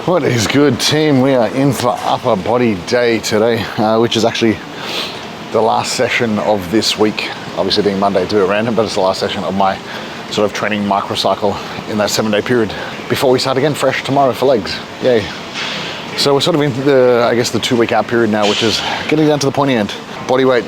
What is good, team? We are in for upper body day today, which is actually the last session of this week. Obviously being Monday, do it random, but it's the last session of my sort of training microcycle in that 7-day period before we start again fresh tomorrow for legs. Yay. So we're sort of in the, I guess, the 2-week out period now, which is getting down to the pointy end. Body weight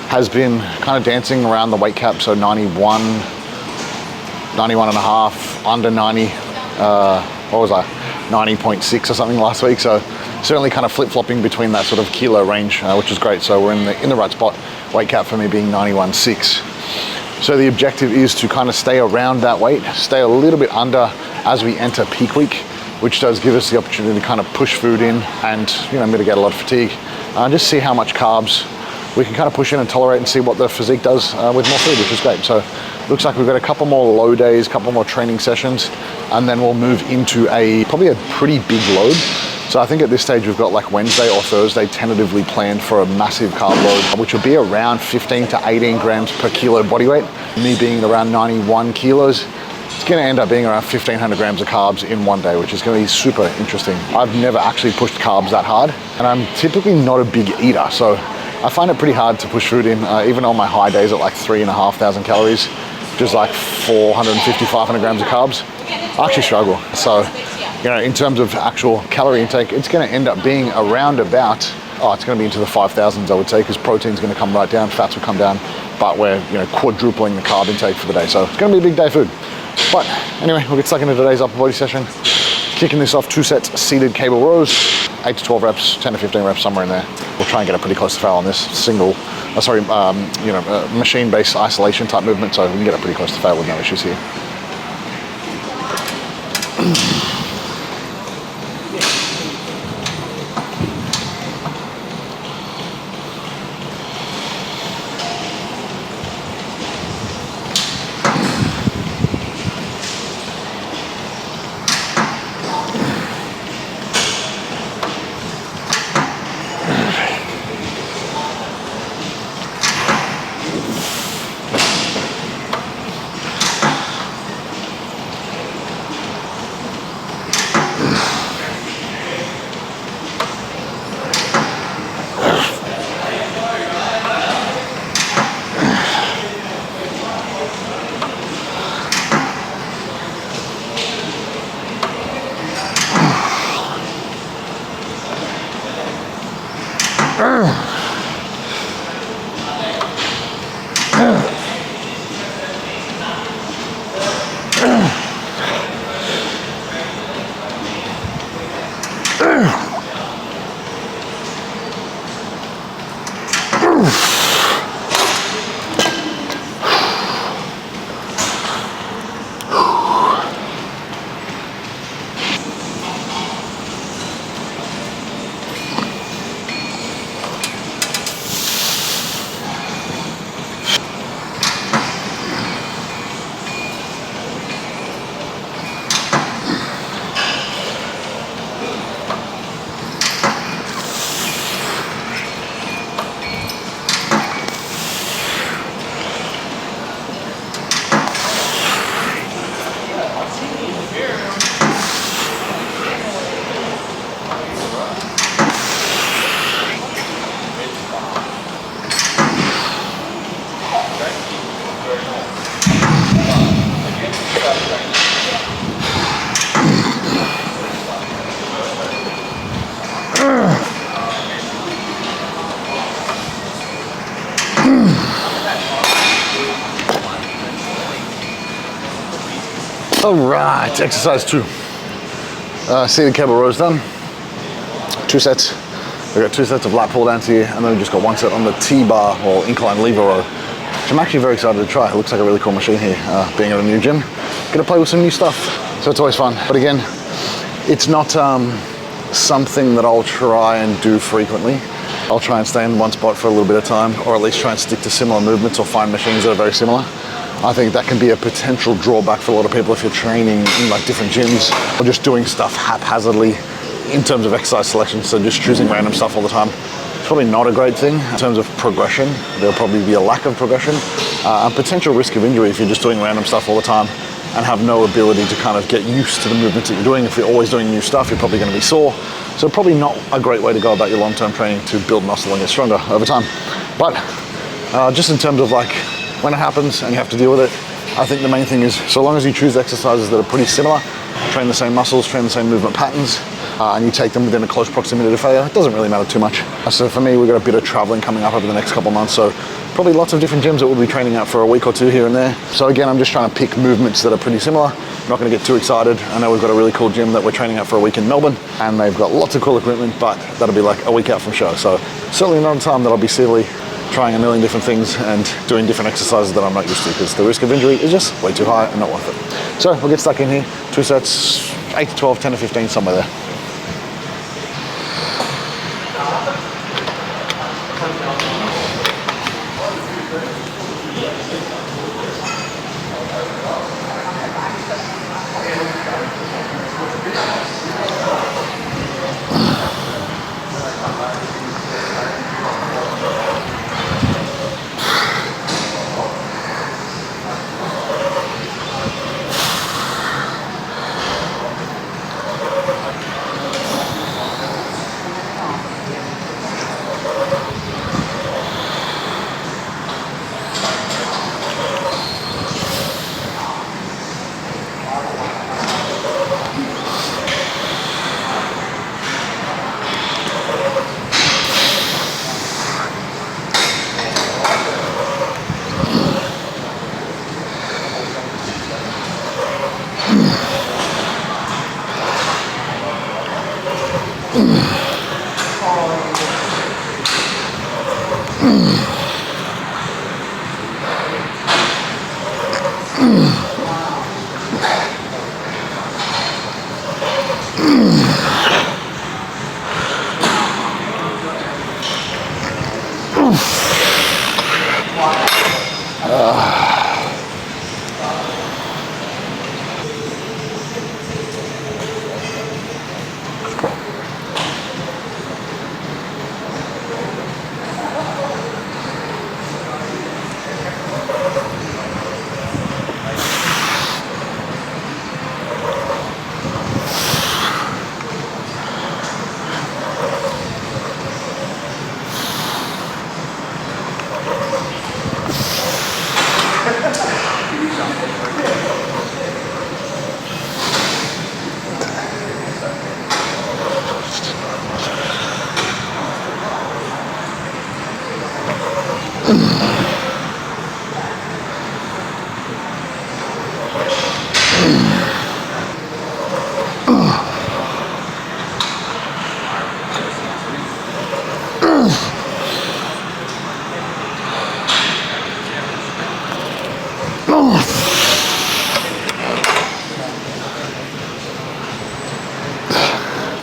has been kind of dancing around the weight cap, so 91 and a half, under 90, what was I, 90.6 or something last week. So certainly kind of flip-flopping between that sort of kilo range, which is great. So we're in the right spot. Weight cap for me being 91.6. So the objective is to kind of stay around that weight, stay a little bit under as we enter peak week, which does give us the opportunity to kind of push food in and, you know, mitigate a lot of fatigue. Just see how much carbs we can kind of push in and tolerate and see what the physique does with more food, which is great. So looks like we've got a couple more low days, couple more training sessions, and then we'll move into probably a pretty big load. So I think at this stage we've got like Wednesday or Thursday tentatively planned for a massive carb load, which will be around 15 to 18 grams per kilo body weight. Me being around 91 kilos, it's gonna end up being around 1,500 grams of carbs in one day, which is gonna be super interesting. I've never actually pushed carbs that hard, and I'm typically not a big eater, so I find it pretty hard to push food in, even on my high days at like 3,500 calories, which is like 450, 500 grams of carbs. I actually struggle. So, you know, in terms of actual calorie intake, it's gonna end up being around about, it's gonna be into the 5,000s, I would say, because protein's gonna come right down, fats will come down, but we're, you know, quadrupling the carb intake for the day. So it's gonna be a big day of food. But anyway, we'll get stuck into today's upper body session. Kicking this off, 2 sets seated cable rows, 8 to 12 reps, 10 to 15 reps, somewhere in there. We'll try and get it pretty close to fail on this machine-based isolation type movement, so we can get it pretty close to fail with no issues here. All right, exercise 2. Seated cable rows done. 2 sets. We've got 2 sets of lat pull downs here, and then we've just got 1 set on the T-bar or incline lever row, which I'm actually very excited to try. It looks like a really cool machine here, being at a new gym. Gonna play with some new stuff, so it's always fun. But again, it's not something that I'll try and do frequently. I'll try and stay in one spot for a little bit of time, or at least try and stick to similar movements or find machines that are very similar. I think that can be a potential drawback for a lot of people if you're training in like different gyms or just doing stuff haphazardly in terms of exercise selection, so just choosing random stuff all the time. It's probably not a great thing in terms of progression. There'll probably be a lack of progression and potential risk of injury if you're just doing random stuff all the time and have no ability to kind of get used to the movements that you're doing. If you're always doing new stuff, you're probably going to be sore. So probably not a great way to go about your long-term training to build muscle and get stronger over time. But just in terms of like when it happens and you have to deal with it, I think the main thing is so long as you choose exercises that are pretty similar, train the same muscles, train the same movement patterns, and you take them within a close proximity to failure, it doesn't really matter too much. So for me, we've got a bit of traveling coming up over the next couple of months, so probably lots of different gyms that we'll be training at for a week or two here and there. So again, I'm just trying to pick movements that are pretty similar. I'm not going to get too excited. I know we've got a really cool gym that we're training at for a week in Melbourne, and they've got lots of cool equipment, but that'll be like a week out from show. So certainly not a time that I'll be silly trying a million different things and doing different exercises that I'm not used to, because the risk of injury is just way too high and not worth it. So we'll get stuck in here. 2 sets, 8 to 12, 10 to 15, somewhere there.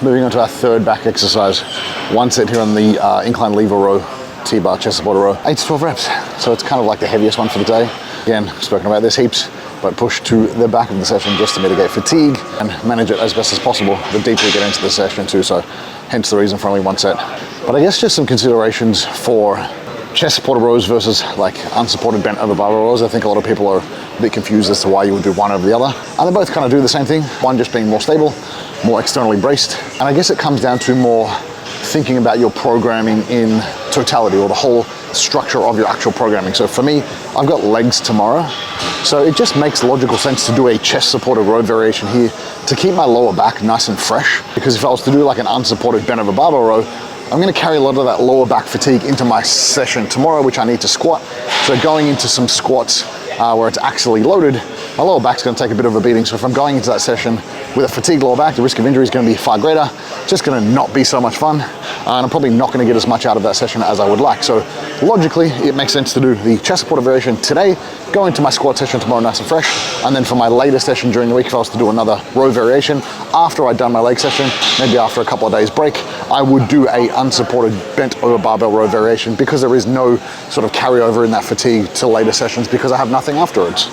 Moving on to our third back exercise. 1 set here on the incline lever row, T-bar chest supported row, 8 to 12 reps. So it's kind of like the heaviest one for the day. Again, spoken about this heaps, but push to the back of the session just to mitigate fatigue and manage it as best as possible the deeper we get into the session too. So hence the reason for only 1 set. But I guess just some considerations for chest supported rows versus like unsupported bent over barbell rows. I think a lot of people are a bit confused as to why you would do one over the other. And they both kind of do the same thing. One just being more stable, more externally braced. And I guess it comes down to more thinking about your programming in totality, or the whole structure of your actual programming. So for me, I've got legs tomorrow. So it just makes logical sense to do a chest supported row variation here to keep my lower back nice and fresh. Because if I was to do like an unsupported bent over barbell row, I'm gonna carry a lot of that lower back fatigue into my session tomorrow, which I need to squat. So going into some squats where it's actually loaded, my lower back's gonna take a bit of a beating. So if I'm going into that session with a fatigued lower back, the risk of injury is gonna be far greater. It's just gonna not be so much fun. And I'm probably not gonna get as much out of that session as I would like. So logically, it makes sense to do the chest supported variation today, go into my squat session tomorrow nice and fresh. And then for my later session during the week, if I was to do another row variation, after I'd done my leg session, maybe after a couple of days break, I would do a unsupported bent over barbell row variation, because there is no sort of carryover in that fatigue to later sessions because I have nothing afterwards.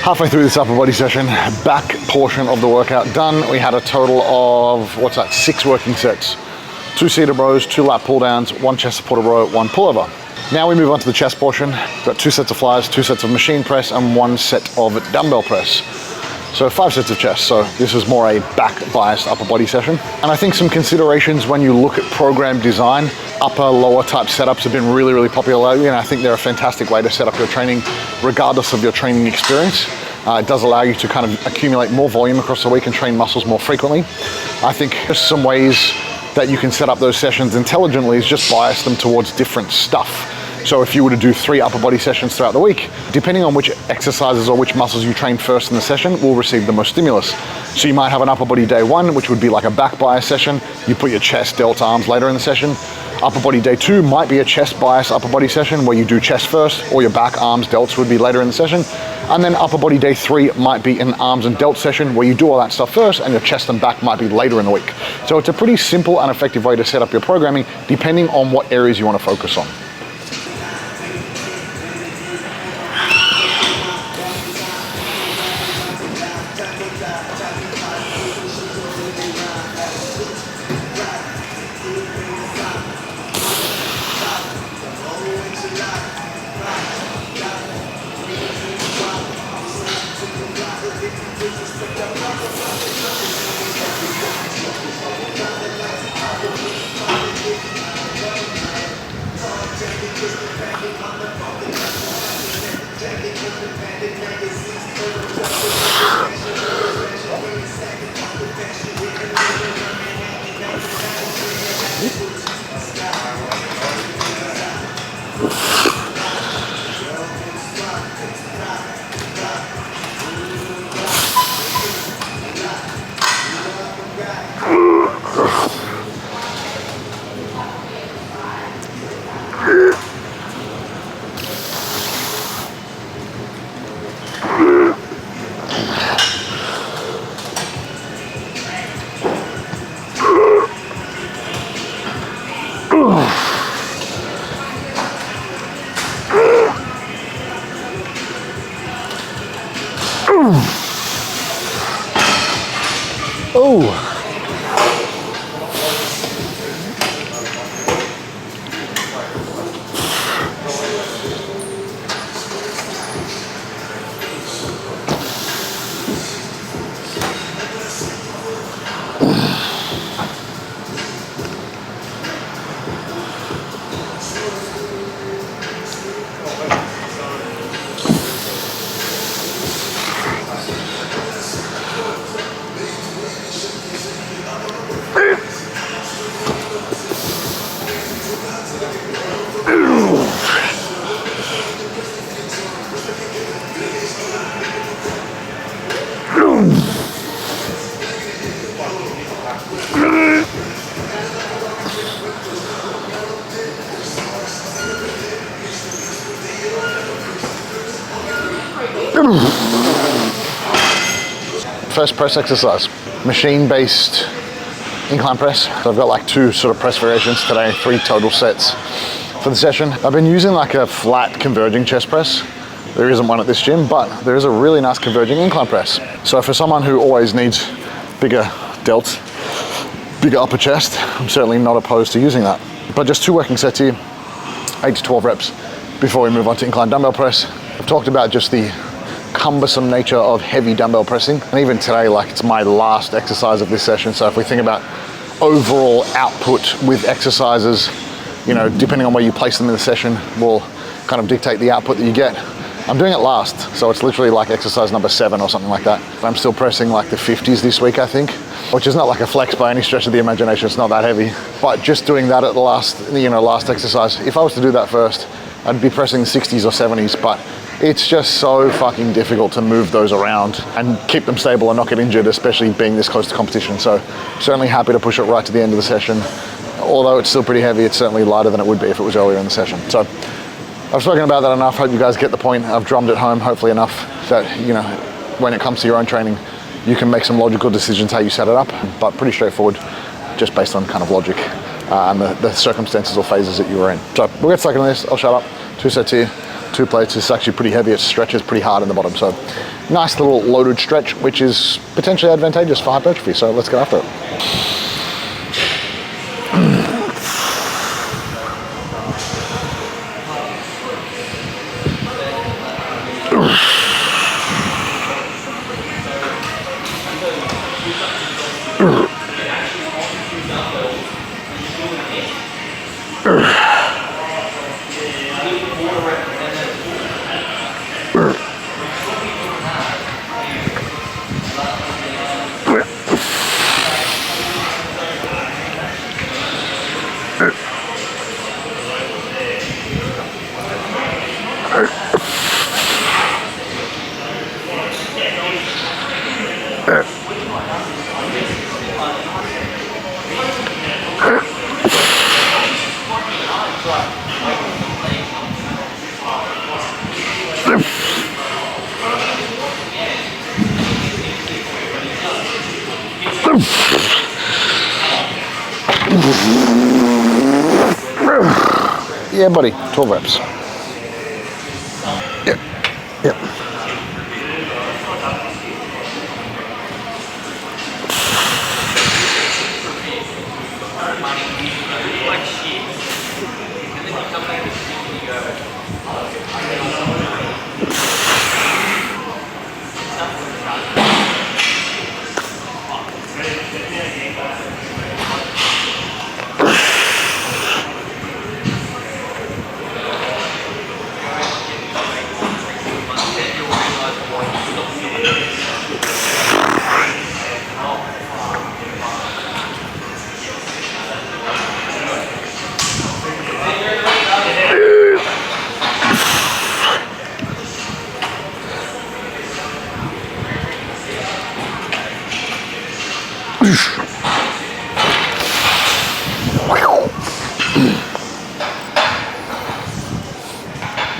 Halfway through this upper body session, back portion of the workout done. We had a total of, 6 working sets. 2 seated rows, 2 lat pull downs, 1 chest supported row, 1 pullover. Now we move on to the chest portion. We've got 2 sets of flies, 2 sets of machine press, and 1 set of dumbbell press. So 5 sets of chest. So this is more a back biased upper body session. And I think some considerations when you look at program design, upper, lower type setups have been really, really popular. I think they're a fantastic way to set up your training regardless of your training experience. It does allow you to kind of accumulate more volume across the week and train muscles more frequently. I think just some ways that you can set up those sessions intelligently is just bias them towards different stuff. So if you were to do 3 upper body sessions throughout the week, depending on which exercises or which muscles you train first in the session will receive the most stimulus. So you might have an upper body day 1, which would be like a back bias session. You put your chest, delts, arms later in the session. Upper body day 2 might be a chest bias upper body session where you do chest first, or your back, arms, delts would be later in the session. And then upper body day 3 might be an arms and delts session where you do all that stuff first and your chest and back might be later in the week. So it's a pretty simple and effective way to set up your programming depending on what areas you want to focus on. Oh. First press exercise, machine-based incline press. So I've got like 2 sort of press variations today, 3 total sets for the session. I've been using like a flat converging chest press. There isn't one at this gym, but there is a really nice converging incline press. So for someone who always needs bigger delts, bigger upper chest, I'm certainly not opposed to using that. But just 2 working sets here, 8 to 12 reps before we move on to incline dumbbell press. I've talked about just the cumbersome nature of heavy dumbbell pressing, and even today, like, it's my last exercise of this session. So if we think about overall output with exercises, depending on where you place them in the session will kind of dictate the output that you get. I'm doing it last, so it's literally like exercise number 7 or something like that. I'm still pressing like the 50s this week, I think, which is not like a flex by any stretch of the imagination. It's not that heavy, but just doing that at the last exercise. If I was to do that first, I'd be pressing 60s or 70s, but it's just so fucking difficult to move those around and keep them stable and not get injured, especially being this close to competition. So certainly happy to push it right to the end of the session. Although it's still pretty heavy, it's certainly lighter than it would be if it was earlier in the session. So I've spoken about that enough. Hope you guys get the point. I've drummed it home, hopefully enough that, when it comes to your own training, you can make some logical decisions how you set it up, but pretty straightforward, just based on kind of logic and the circumstances or phases that you were in. So we'll get stuck in this. I'll shut up. 2 sets here. 2 plates is actually pretty heavy. It stretches pretty hard in the bottom. So nice little loaded stretch, which is potentially advantageous for hypertrophy. So let's get after it. Yeah, buddy, 12 reps. Yep, yep.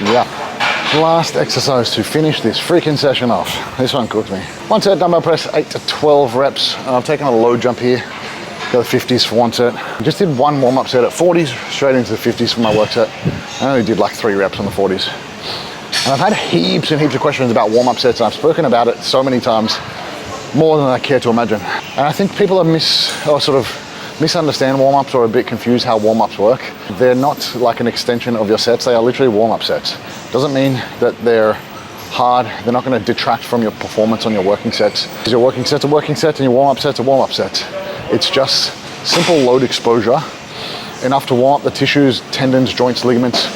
Yeah. Last exercise to finish this freaking session off. This one cooked me. 1 set dumbbell press, 8 to 12 reps. I've taken a low jump here. Got the 50s for 1 set. I just did 1 warm-up set at 40s, straight into the 50s for my work set. I only did like 3 reps on the 40s. And I've had heaps and heaps of questions about warm-up sets, and I've spoken about it so many times, more than I care to imagine. And I think people are misunderstand warm-ups or a bit confused how warm-ups work. They're not like an extension of your sets, they are literally warm-up sets. Doesn't mean that they're hard, they're not going to detract from your performance on your working sets. Your working set's a working set and your warm-up set's a warm-up set. It's just simple load exposure, enough to warm up the tissues, tendons, joints, ligaments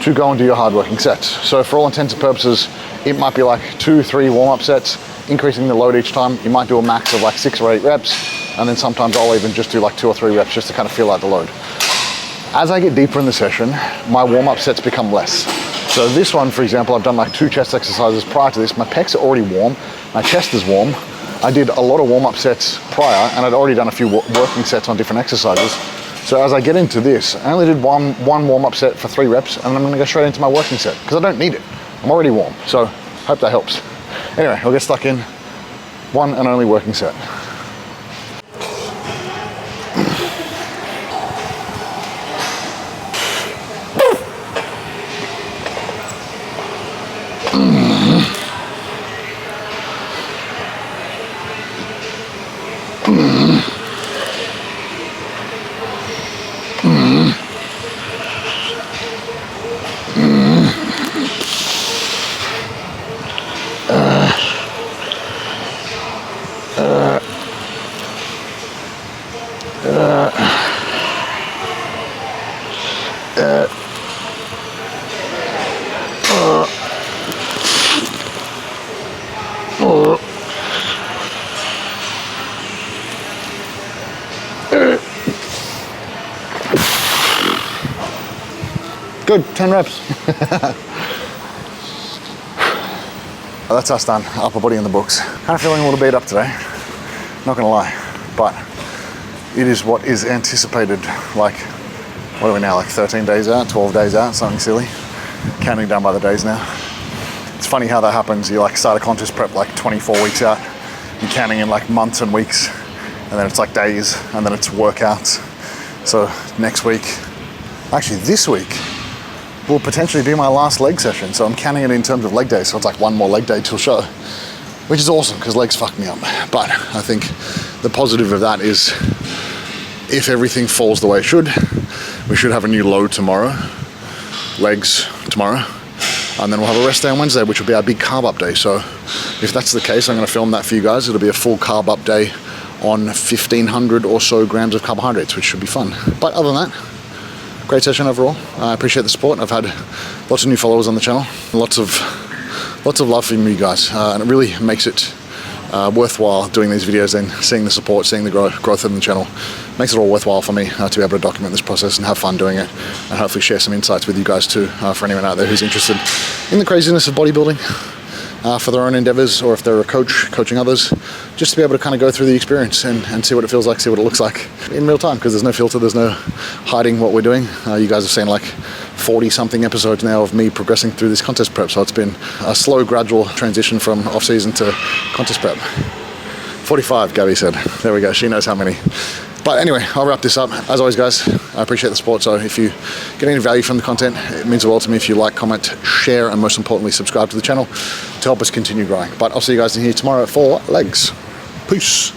to go and do your hard working sets. So for all intents and purposes, it might be like 2-3 warm-up sets, increasing the load each time. You might do a max of like 6 or 8 reps, and then sometimes I'll even just do like 2 or 3 reps just to kind of feel out the load. As I get deeper in the session, my warm-up sets become less. So this one, for example, I've done like 2 chest exercises prior to this. My pecs are already warm, my chest is warm. I did a lot of warm-up sets prior, and I'd already done a few working sets on different exercises. So as I get into this, I only did one warm-up set for 3 reps, and then I'm gonna go straight into my working set, because I don't need it. I'm already warm, so hope that helps. Anyway, we'll get stuck in. 1 and only working set. Good, 10 reps. That's us done, upper body in the books. Kind of feeling a little beat up today, not gonna lie, but it is what is anticipated. Like, what are we now, like 13 days out, 12 days out, something silly. Counting down by the days now. It's funny how that happens. You like start a contest prep like 24 weeks out, you're counting in like months and weeks, and then it's like days, and then it's workouts. So next week, actually this week, will potentially be my last leg session. So I'm counting it in terms of leg days. So it's like one more leg day till show, which is awesome because legs fuck me up. But I think the positive of that is if everything falls the way it should, we should have a new load tomorrow, legs tomorrow, and then we'll have a rest day on Wednesday, which will be our big carb up day. So if that's the case, I'm going to film that for you guys. It'll be a full carb up day on 1,500 or so grams of carbohydrates, which should be fun. But other than that, great session overall. I appreciate the support. I've had lots of new followers on the channel, lots of love from you guys, and it really makes it worthwhile doing these videos and seeing the support, seeing the growth of the channel. Makes it all worthwhile for me to be able to document this process and have fun doing it, and hopefully share some insights with you guys too, for anyone out there who's interested in the craziness of bodybuilding for their own endeavors, or if they're a coach coaching others, just to be able to kind of go through the experience and see what it feels like, see what it looks like in real time, because there's no filter, there's no hiding what we're doing. You guys have seen like 40 something episodes now of me progressing through this contest prep, so it's been a slow gradual transition from off season to contest prep. 45, Gabby said. There we go, she knows how many. But anyway, I'll wrap this up. As always, guys, I appreciate the support. So if you get any value from the content, it means the world to me if you like, comment, share, and most importantly, subscribe to the channel to help us continue growing. But I'll see you guys in here tomorrow for legs. Peace.